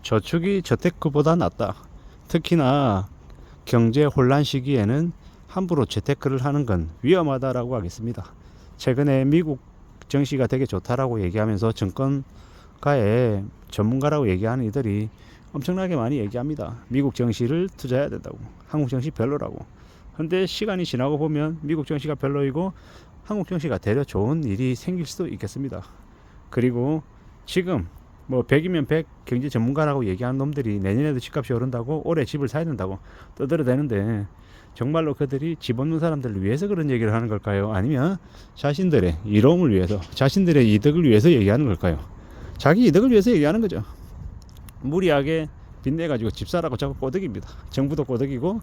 저축이 재테크보다 낫다. 특히나 경제 혼란 시기에는 함부로 재테크를 하는 건 위험하다라고 하겠습니다. 최근에 미국 증시가 되게 좋다라고 얘기하면서 증권가의 전문가라고 얘기하는 이들이 엄청나게 많이 얘기합니다. 미국 증시를 투자해야 된다고, 한국 증시 별로라고. 근데 시간이 지나고 보면 미국 증시가 별로이고 한국 증시가 되려 좋은 일이 생길 수도 있겠습니다. 그리고 지금 뭐 100이면 100 경제 전문가라고 얘기하는 놈들이 내년에도 집값이 오른다고, 올해 집을 사야 된다고 떠들어대는데, 정말로 그들이 집 없는 사람들을 위해서 그런 얘기를 하는 걸까요? 아니면 자신들의 이로움을 위해서, 자신들의 이득을 위해서 얘기하는 걸까요? 자기 이득을 위해서 얘기하는 거죠. 무리하게 빚내가지고 집 사라고 자꾸 꼬드깁니다. 정부도 꼬드기고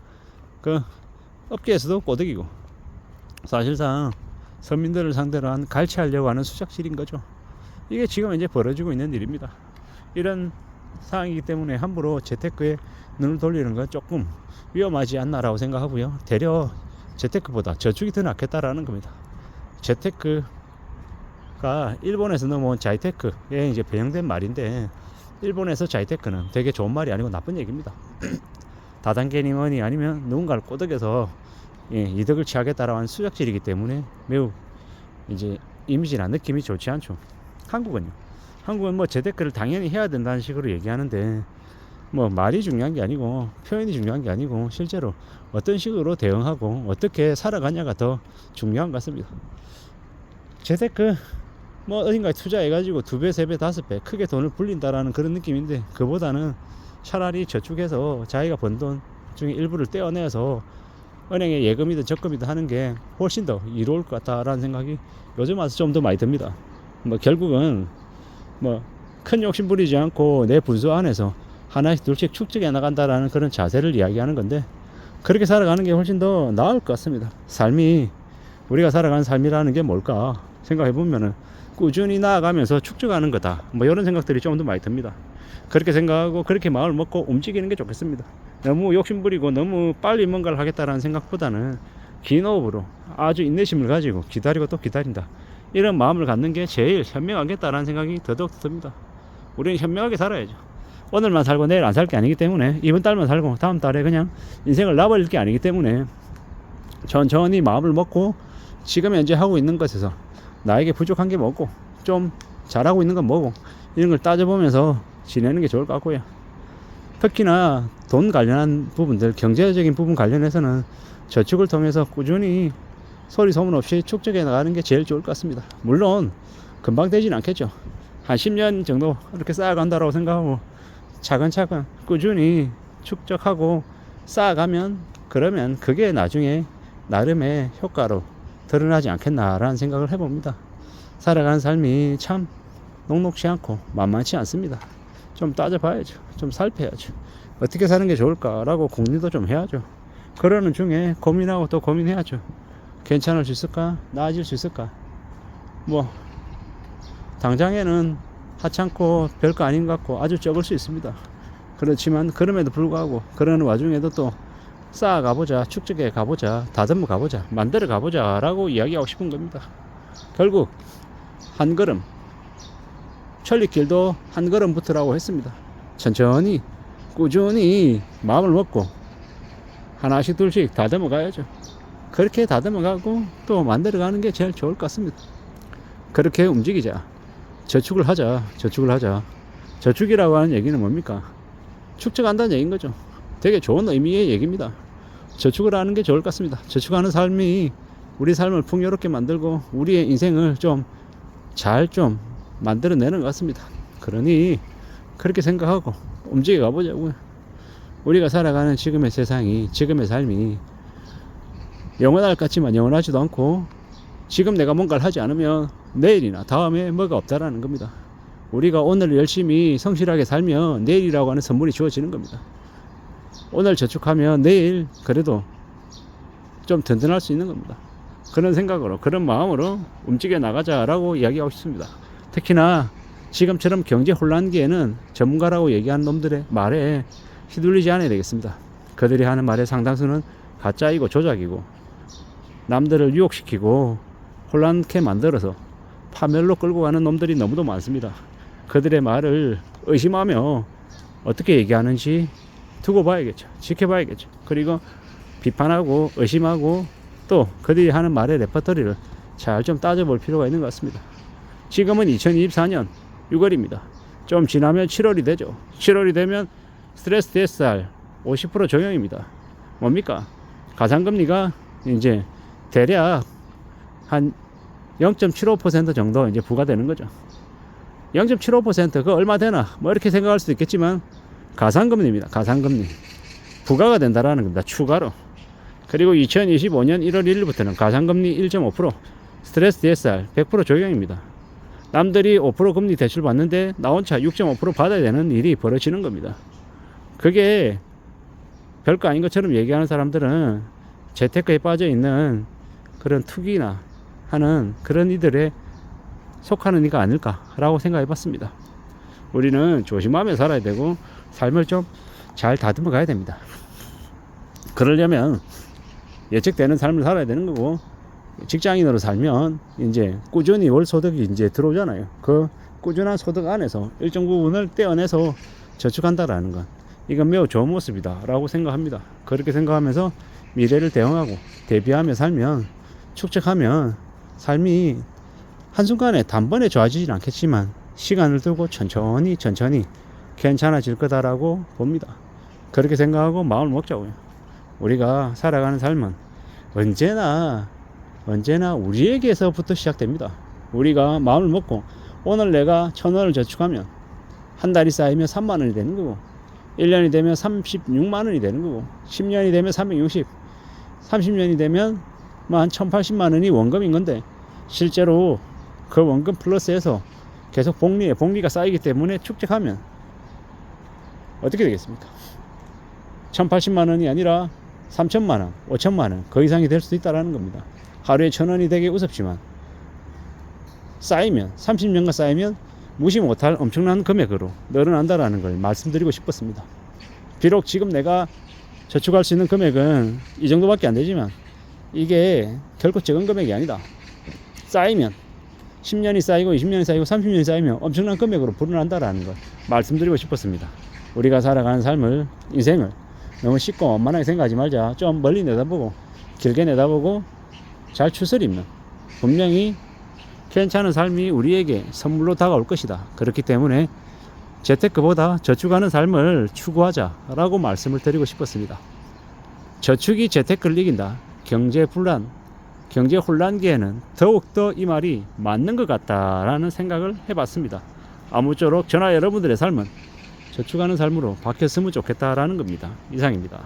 그 업계에서도 꼬드기고, 사실상 서민들을 상대로 한 갈취하려고 하는 수작질인 거죠. 이게 지금 이제 벌어지고 있는 일입니다. 이런 상황이기 때문에 함부로 재테크에 눈을 돌리는 건 조금 위험하지 않나라고 생각하고요. 되려 재테크보다 저축이 더 낫겠다라는 겁니다. 재테크가 일본에서 넘어온 자이테크에 이제 변형된 말인데, 일본에서 자이테크는 되게 좋은 말이 아니고 나쁜 얘기입니다. 다단계니 뭐니 아니면 누군가를 꼬드겨서 이득을 취하겠다라고 하는 수작질이기 때문에 매우 이제 이미지나 느낌이 좋지 않죠. 한국은 뭐 재테크를 당연히 해야 된다는 식으로 얘기하는데, 뭐 말이 중요한 게 아니고 표현이 중요한 게 아니고 실제로 어떤 식으로 대응하고 어떻게 살아가냐가 더 중요한 것 같습니다. 재테크 뭐 어딘가에 투자해가지고 2배, 3배, 5배 크게 돈을 불린다라는 그런 느낌인데, 그보다는 차라리 저축해서 자기가 번 돈 중에 일부를 떼어내서 은행에 예금이든 적금이든 하는 게 훨씬 더 이로울 것 같다라는 생각이 요즘 와서 좀 더 많이 듭니다. 뭐 결국은 뭐 큰 욕심 부리지 않고 내 분수 안에서 하나씩 둘씩 축적해 나간다라는 그런 자세를 이야기하는 건데, 그렇게 살아가는 게 훨씬 더 나을 것 같습니다. 우리가 살아가는 삶이라는 게 뭘까 생각해 보면은 꾸준히 나아가면서 축적하는 거다, 뭐 이런 생각들이 좀 더 많이 듭니다. 그렇게 생각하고 그렇게 마음을 먹고 움직이는 게 좋겠습니다. 너무 욕심부리고 너무 빨리 뭔가를 하겠다라는 생각보다는 긴 호흡으로 아주 인내심을 가지고 기다리고 또 기다린다, 이런 마음을 갖는 게 제일 현명하겠다라는 생각이 더더욱 듭니다. 우리는 현명하게 살아야죠. 오늘만 살고 내일 안 살 게 아니기 때문에, 이번 달만 살고 다음 달에 그냥 인생을 놔버릴 게 아니기 때문에, 천천히 마음을 먹고 지금 현재 하고 있는 것에서 나에게 부족한 게 뭐고 좀 잘하고 있는 건 뭐고 이런 걸 따져보면서 지내는 게 좋을 것 같고요. 특히나 돈 관련한 부분들, 경제적인 부분 관련해서는 저축을 통해서 꾸준히 소리 소문 없이 축적해 나가는 게 제일 좋을 것 같습니다. 물론 금방 되진 않겠죠. 한 10년 정도 이렇게 쌓아간다고 생각하고 차근차근 꾸준히 축적하고 쌓아가면, 그러면 그게 나중에 나름의 효과로 드러나지 않겠나라는 생각을 해봅니다. 살아가는 삶이 참 녹록지 않고 만만치 않습니다. 좀 따져봐야죠. 좀 살펴야죠. 어떻게 사는 게 좋을까라고 궁리도 좀 해야죠. 그러는 중에 고민하고 또 고민해야죠. 괜찮을 수 있을까? 나아질 수 있을까? 뭐 당장에는 하찮고 별거 아닌 것 같고 아주 적을 수 있습니다. 그렇지만 그럼에도 불구하고 그러는 와중에도 또 쌓아 가보자, 축적해 가보자, 다듬어 가보자, 만들어 가보자 라고 이야기하고 싶은 겁니다. 결국 한 걸음, 천리길도 한 걸음부터라고 했습니다. 천천히 꾸준히 마음을 먹고 하나씩 둘씩 다듬어 가야죠. 그렇게 다듬어 가고 또 만들어 가는 게 제일 좋을 것 같습니다. 그렇게 움직이자. 저축을 하자. 저축이라고 하는 얘기는 뭡니까? 축적한다는 얘기인 거죠. 되게 좋은 의미의 얘기입니다. 저축을 하는 게 좋을 것 같습니다. 저축하는 삶이 우리 삶을 풍요롭게 만들고 우리의 인생을 좀 잘 만들어내는 것 같습니다. 그러니 그렇게 생각하고 움직여 가보자고요. 우리가 살아가는 지금의 세상이, 지금의 삶이 영원할 것 같지만 영원하지도 않고, 지금 내가 뭔가를 하지 않으면 내일이나 다음에 뭐가 없다라는 겁니다. 우리가 오늘 열심히 성실하게 살면 내일이라고 하는 선물이 주어지는 겁니다. 오늘 저축하면 내일 그래도 좀 든든할 수 있는 겁니다. 그런 생각으로, 그런 마음으로 움직여 나가자라고 이야기하고 싶습니다. 특히나 지금처럼 경제 혼란기에는 전문가라고 얘기하는 놈들의 말에 휘둘리지 않아야 되겠습니다. 그들이 하는 말의 상당수는 가짜이고 조작이고 남들을 유혹시키고 혼란케 만들어서 파멸로 끌고 가는 놈들이 너무도 많습니다. 그들의 말을 의심하며 어떻게 얘기하는지 두고 봐야겠죠. 지켜봐야겠죠. 그리고 비판하고 의심하고 또 그들이 하는 말의 레퍼토리를 잘 좀 따져볼 필요가 있는 것 같습니다. 지금은 2024년 6월입니다. 좀 지나면 7월이 되죠. 7월이 되면 스트레스 DSR 50% 적용입니다. 뭡니까? 가상금리가 이제 대략 한 0.75% 정도 이제 부과되는 거죠. 0.75% 그거 얼마 되나 뭐 이렇게 생각할 수도 있겠지만 가상금리입니다. 가상금리 부과가 된다라는 겁니다. 추가로. 그리고 2025년 1월 1일부터는 가상금리 1.5% 스트레스 DSR 100% 적용입니다. 남들이 5% 금리 대출 받는데 나 혼자 6.5% 받아야 되는 일이 벌어지는 겁니다. 그게 별거 아닌 것처럼 얘기하는 사람들은 재테크에 빠져 있는 그런 투기나 하는 그런 이들에 속하는 이가 아닐까라고 생각해 봤습니다. 우리는 조심하며 살아야 되고 삶을 좀 잘 다듬어 가야 됩니다. 그러려면 예측되는 삶을 살아야 되는 거고, 직장인으로 살면 이제 꾸준히 월 소득이 이제 들어오잖아요. 그 꾸준한 소득 안에서 일정 부분을 떼어내서 저축한다라는 건 이건 매우 좋은 모습이다 라고 생각합니다. 그렇게 생각하면서 미래를 대응하고 대비하며 살면, 축적하면 삶이 한순간에 단번에 좋아지진 않겠지만 시간을 두고 천천히 괜찮아질 거다라고 봅니다. 그렇게 생각하고 마음을 먹자고요. 우리가 살아가는 삶은 언제나 우리에게서부터 시작됩니다. 우리가 마음을 먹고 오늘 내가 1,000원을 저축하면 한 달이 쌓이면 3만 원이 되는 거고, 1년이 되면 36만 원이 되는 거고, 10년이 되면 360, 30년이 되면 한 1,080만 원이 원금인 건데, 실제로 그 원금 플러스해서 계속 복리가 쌓이기 때문에 축적하면 어떻게 되겠습니까? 1,080만 원이 아니라 3,000만 원, 5,000만 원, 그 이상이 될 수도 있다는 겁니다. 하루에 1,000원이 되게 우습지만 쌓이면, 30년간 쌓이면 무시 못할 엄청난 금액으로 늘어난다라는 걸 말씀드리고 싶었습니다. 비록 지금 내가 저축할 수 있는 금액은 이 정도밖에 안 되지만 이게 결코 적은 금액이 아니다. 쌓이면 10년이 쌓이고 20년이 쌓이고 30년이 쌓이면 엄청난 금액으로 불어난다라는 걸 말씀드리고 싶었습니다. 우리가 살아가는 삶을, 인생을 너무 쉽고 원만하게 생각하지 말자. 좀 멀리 내다보고 길게 내다보고 잘 추스리면 분명히 괜찮은 삶이 우리에게 선물로 다가올 것이다. 그렇기 때문에 재테크보다 저축하는 삶을 추구하자라고 말씀을 드리고 싶었습니다. 저축이 재테크를 이긴다. 경제 혼란기에는 더욱더 이 말이 맞는 것 같다라는 생각을 해봤습니다. 아무쪼록 저나 여러분들의 삶은 저축하는 삶으로 바뀌었으면 좋겠다라는 겁니다. 이상입니다.